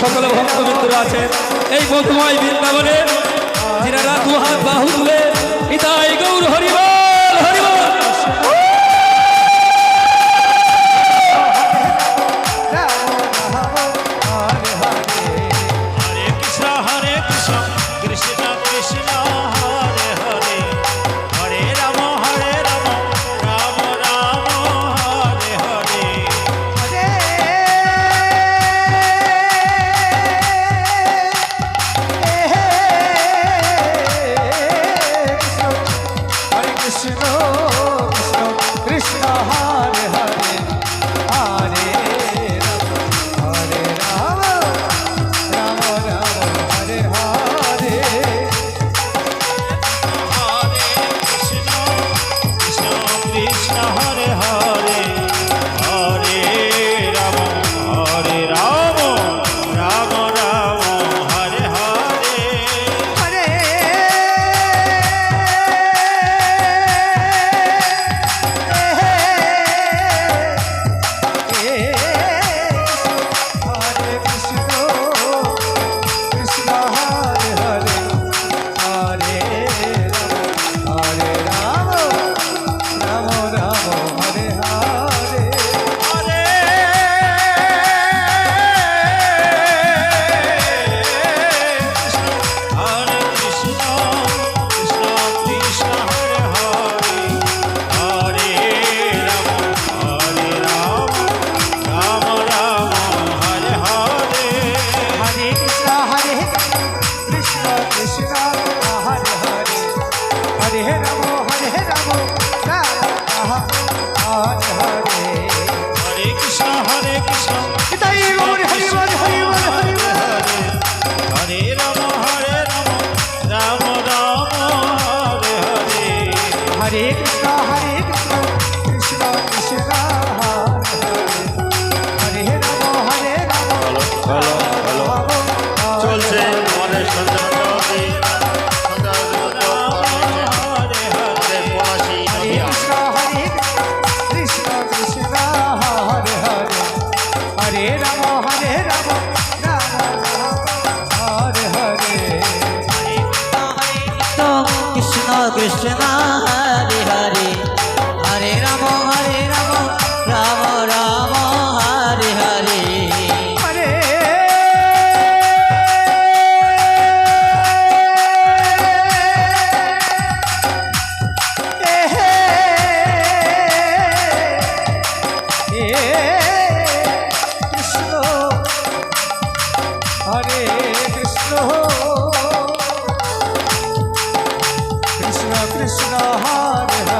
সকল ভক্তবৃন্দরা আছেন এই মধুময় বৃন্দাবনে, যিনারা দুহাত বাহু তুলে নিতাই গৌর হরিবল হরিবল। Krishna Hare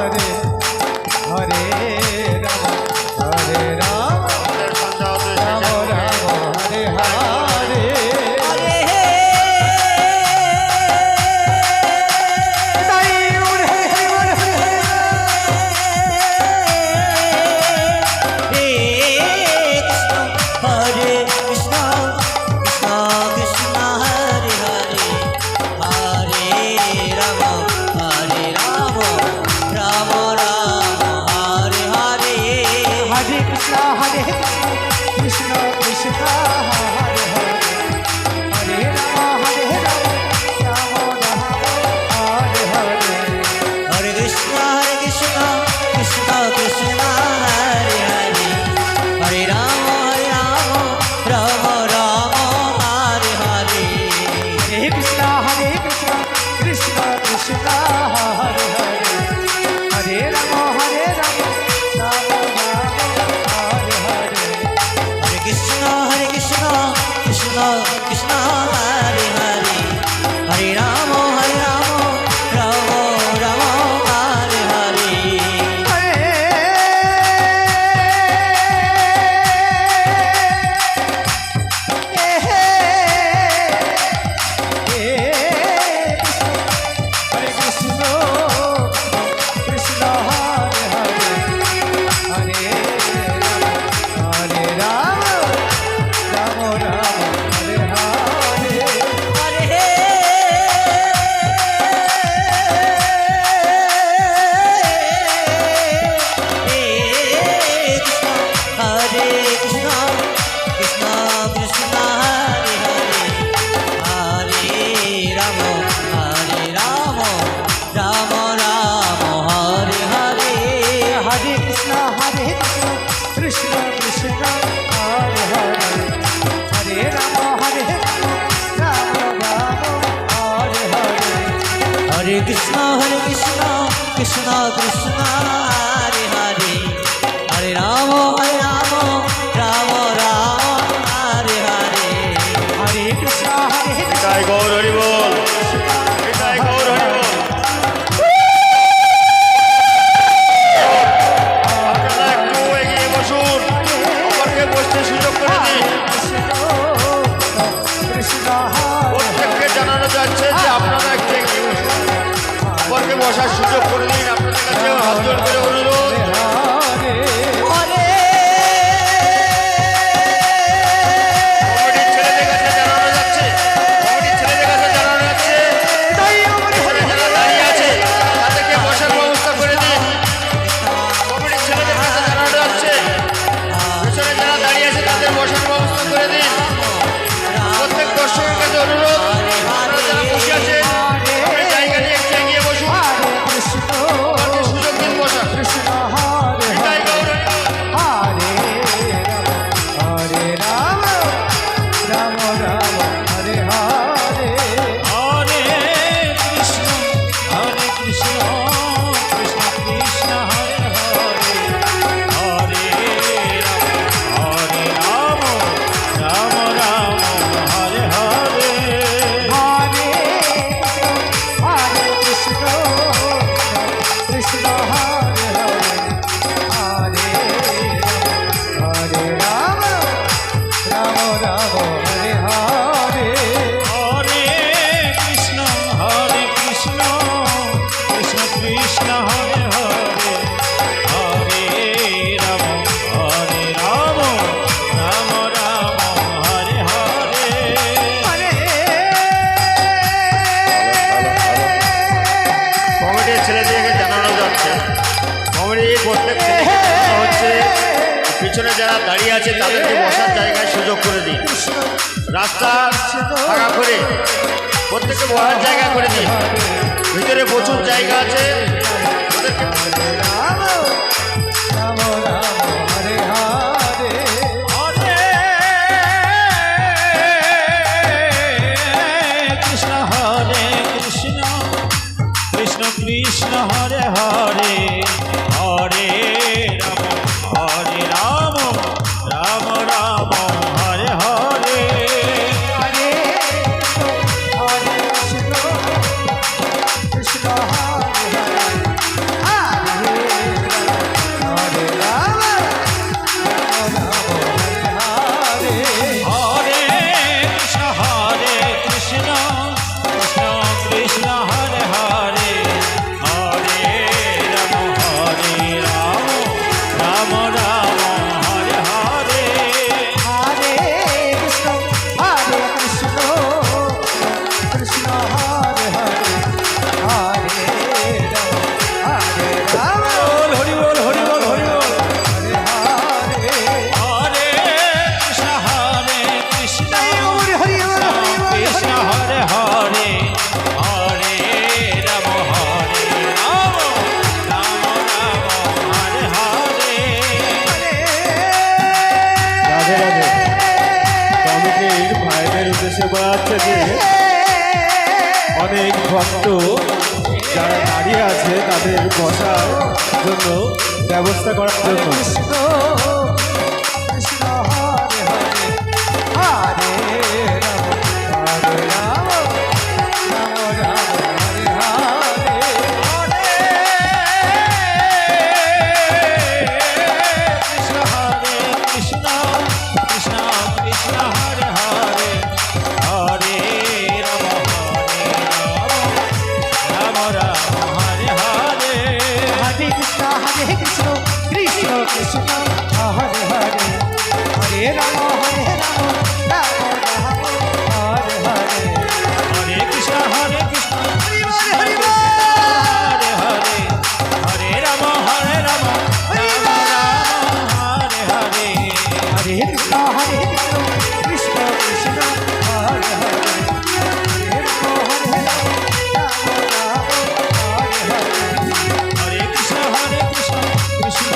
Hare Hare Rama Rama Rama Hare Hare Krishna Hare Hare Hare Rama Hare Rama Rama Rama Hare Hare Krishna Krishna Krishna Hare Hare Hare Ram Ram Ram Hare Hare Hare Krishna Krishna Krishna Hare Hare Hare Ram Ram Ram Hare Hare Hare Krishna Nitai Gour Hari বল, নিতাই গৌর হরি বল। আপনারা একটু এগিয়ে বসুন, অপরকে বসতে সুযোগ করে দিন। কৃষ্ণ প্রত্যেককে জানানো যাচ্ছে যে আপনারা একটু এগিয়ে বসুন, অপরকে বসার সুযোগ করে দিন। আপনাদের কাছে হাত জোড় করে অনুরোধ। হরে কমিটির ছেলেদের কাছে জানানো যাচ্ছে, কমিটির ছেলেদের কাছে জানানো যাচ্ছে, এখানে যারা দাঁড়িয়ে আছে তাদেরকে বসার ব্যবস্থা করে দিন। কমিটির ছেলেদের কাছে জানানো যাচ্ছে, পেছনে যারা দাঁড়িয়ে আছে তাদের বসার ব্যবস্থা করে দিন। প্রত্যেক দর্শকের কাছে অনুরোধ, আপনারা যারা বসে আছেন আপনাদের জায়গা নিয়ে একটু এগিয়ে বসুন, কৃষ্ণ অপরকে সুযোগ দিন বসার। কৃষ্ণ হরে নিতাই গৌর হরি বল। হরে রাম রাম রাম হরে হরে হরে কৃষ্ণ কৃষ্ণ কৃষ্ণ কৃষ্ণ হরে হরে হরে রাম রাম রাম হরে হরে হরে কৃষ্ণ কৃষ্ণ হরে হরে হরে রাম রাম রাম হরে হরে হরে কৃষ্ণ কৃষ্ণ কৃষ্ণ কৃষ্ণ হরে হরে হরে রাম রাম রাম হরে হরে কমিটির ছেলেদেরকে জানানো যাচ্ছে, কমিটির প্রত্যেক ছেলেকে জানানো হচ্ছে পিছনে যারা দাঁড়িয়ে আছে তাদেরকে বসার জায়গায় সুযোগ করে দিন। রাস্তা ফাঁকা করে প্রত্যেককে বসার জায়গা করে দিন। ভিতরে প্রচুর জায়গা আছে, ওদেরকে রাম রাম রাম হরে হরে হরে কৃষ্ণ কৃষ্ণ কৃষ্ণ কৃষ্ণ হরে হরে হরে রাম রাম রাম হরে হরে হরে কৃষ্ণ কৃষ্ণ হরে হরে হরে রাম রাম হরে হরে হরে কৃষ্ণ কৃষ্ণ কৃষ্ণ হরে হরে হরে রাম রাম রাম হরে হরে হরে কৃষ্ণ কৃষ্ণ হরে হরে হরে রাম হরি বল হরি বল হরি বল হরে হরে হরে কৃষ্ণ কৃষ্ণ হরি হরি কৃষ্ণ হরে হরে হরে রাম রাম হরে হরে রাধে রাধে। কমিটির ভাইদের উদ্দেশ্যে বলা হচ্ছে যে অনেক ভক্ত যারা দাঁড়িয়ে আছে তাদের বসার জন্য ব্যবস্থা করার জন্য কৃষ্ণ কৃষ্ণ হরে হরে হরে রাম রাম রাম হরে হরে কৃষ্ণ হরে কৃষ্ণ কৃষ্ণ কৃষ্ণ হরে হরে হরে রাম রাম হরে হরে হরে কৃষ্ণ কৃষ্ণ কৃষ্ণ হরে হরে হরে রাম রাম রাম হরে হরে হরে কৃষ্ণ কৃষ্ণ হরি বল হরে হরে হরে রাম রাম হরে হরে হরে কৃষ্ণ কৃষ্ণ কৃষ্ণ হরে হরে হরে রাম রাম রাম হরে হরে হরে কৃষ্ণ কৃষ্ণ কৃষ্ণ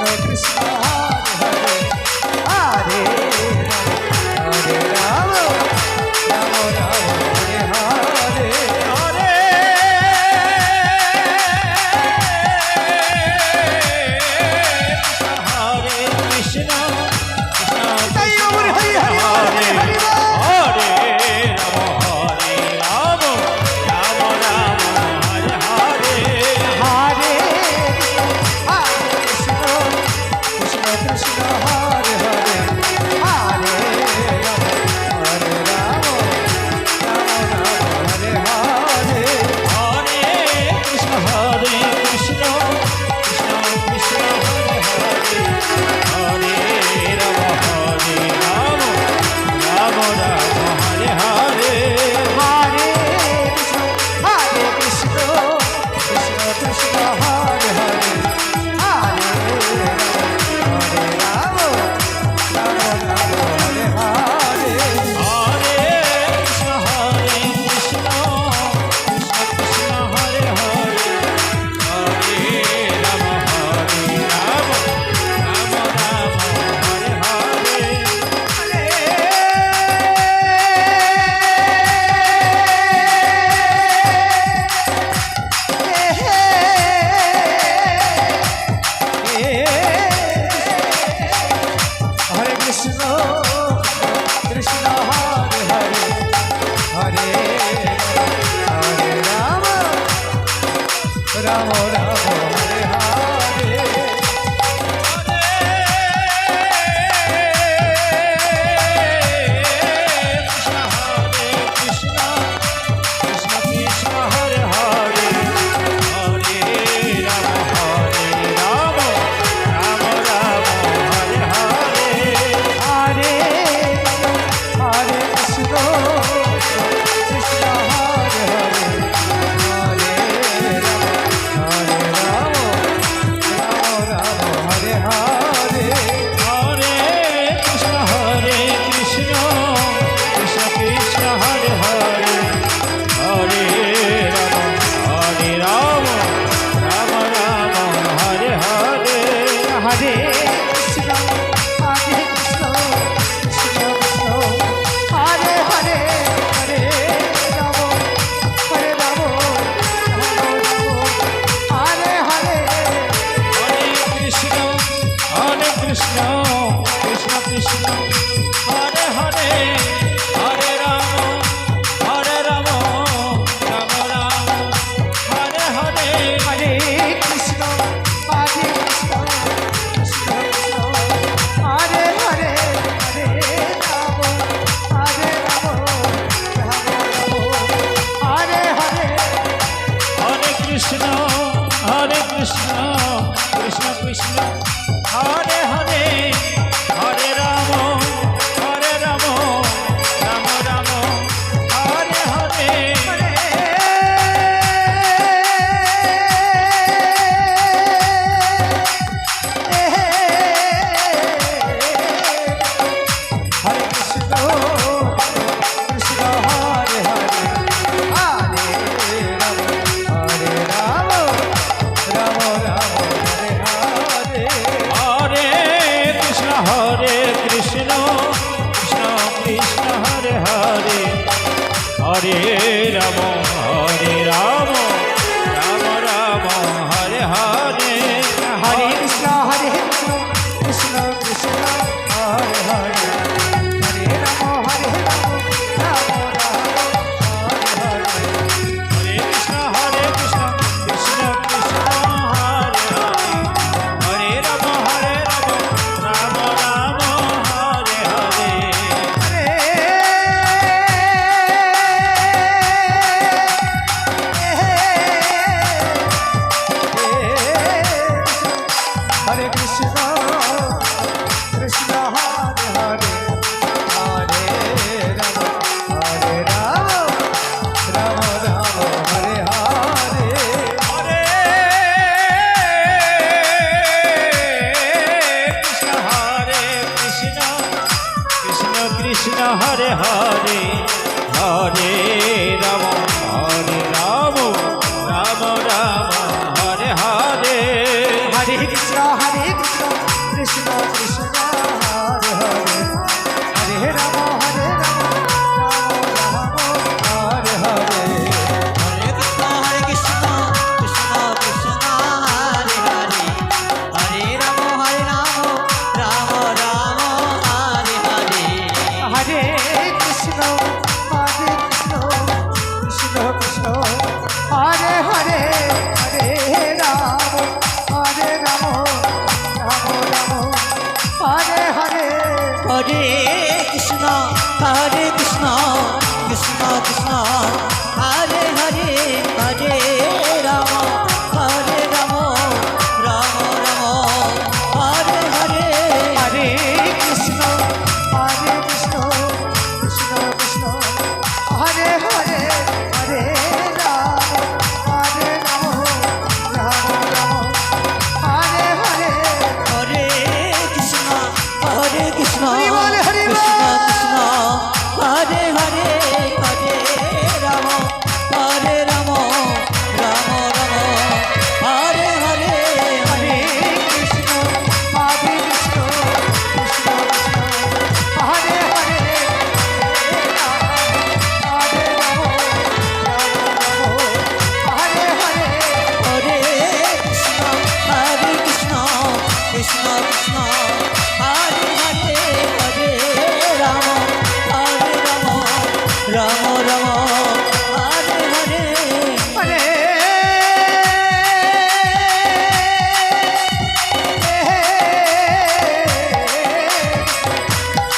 কৃষ্ণ কৃষ্ণ হরে হরে হরে রাম রাম রাম হরে হরে হরে কৃষ্ণ কৃষ্ণ তাই আমার হরি হরি হরে হরি হরে রাম রাম রাম হরে হরে হরে কৃষ্ণ কৃষ্ণ কৃষ্ণ হরে হরে হরে রাম রাম রাম হরে হরে হরে কৃষ্ণ কৃষ্ণ কৃষ্ণ কৃষ্ণ হরে হরে হরে রাম রাম রাম হরে হরে হরে কৃষ্ণ কৃষ্ণ কৃষ্ণ হরে হরে হরে রাম রাম রাম হরে হরে হরে কৃষ্ণ কৃষ্ণ কৃষ্ণ হরে হরে হরে রাম রাম রাম হরে হরে হরে কৃষ্ণ কৃষ্ণ হরে হরে হরে হরে রাম রাম রাম হরে হরে কৃষ্ণ কৃষ্ণ কৃষ্ণ কৃষ্ণ হরে হরে হরে রাম রাম রাম হরে হরে হরে হরে কৃষ্ণ কৃষ্ণ হরে হরে হরে রাম রাম হরে হরে হরে কৃষ্ণ কৃষ্ণ কৃষ্ণ কৃষ্ণ হরে হরে হরে রাম রাম রাম হরে হরে হরে কৃষ্ণ কৃষ্ণ কৃষ্ণ কৃষ্ণ হরে হরে হরে রাম রাম হরে হরে হরে কৃষ্ণ কৃষ্ণ কৃষ্ণ কৃষ্ণ হরে হরে হরে রাম রাম রাম হরে হরে হরে কৃষ্ণ কৃষ্ণ কৃষ্ণ কৃষ্ণ হরে হরে হরে রাম হরে হরে হরে কৃষ্ণ কৃষ্ণ কৃষ্ণ কৃষ্ণ হরে হরে হরে রাম রাম রাম হরে হরে হরে কৃষ্ণ কৃষ্ণ হরে হরে হরে রাম রাম রাম হরে হরে হরে কৃষ্ণ কৃষ্ণ কৃষ্ণ কৃষ্ণ হরে হরে হরে রাম রাম রাম হরে হরে হরে কৃষ্ণ কৃষ্ণ কৃষ্ণ হরে হরে হরে রাম রাম রাম হরে হরে হরে কৃষ্ণ কৃষ্ণ কৃষ্ণ কৃষ্ণ হরে হরে হরে রাম রাম রাম হরে হরে হরে কৃষ্ণ কৃষ্ণ হরে হরে হরে রাম রাম রাম হরে হরে হরে কৃষ্ণ কৃষ্ণ কৃষ্ণ হরে হরে হরে রাম রাম রাম হরে হরে হরে কৃষ্ণ কৃষ্ণ হরে কৃষ্ণ কৃষ্ণ কৃষ্ণ হরে হরে হরে রাম হরে রাম রাম রাম হরে হরে হরে কৃষ্ণ কৃষ্ণ কৃষ্ণ হরে হরে হরে রাম রাম রাম হরে হরে হরে কৃষ্ণ কৃষ্ণ হরি বল, হরি বল। কৃষ্ণ কৃষ্ণ হরে হরে হরে রাম হরে রাম রাম রাম হরে হরে হরে কৃষ্ণ কৃষ্ণ হরে হরে হরে রাম হরে হরে হরে কৃষ্ণ কৃষ্ণ কৃষ্ণ হরে হরে হরে রাম হরে রাম রাম রাম হরে হরে হরে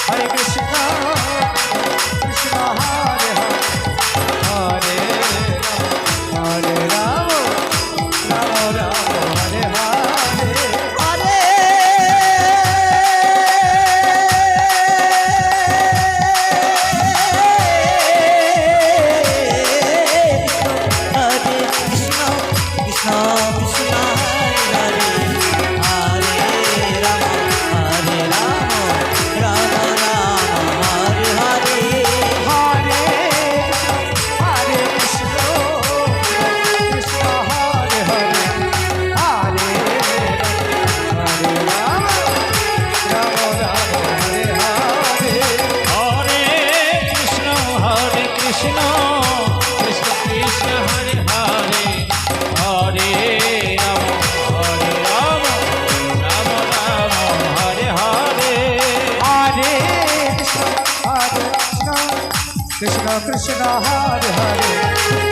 হরে কৃষ্ণ কৃষ্ণ হরে হরে হরে রাম রাম রাম হরে হরে হরে হরে কৃষ্ণ কৃষ্ণ কৃষ্ণ হরে হরে রাম রাম রাম হরে হরে হরে হরে কৃষ্ণ কৃষ্ণ হরে হরে হরে হরে রাম রাম রাম হরে হরে হরে কৃষ্ণ কৃষ্ণ কৃষ্ণ হরে হরে হরে রাম রাম রাম হরে হরে হরে কৃষ্ণ কৃষ্ণ কৃষ্ণ হরে হরে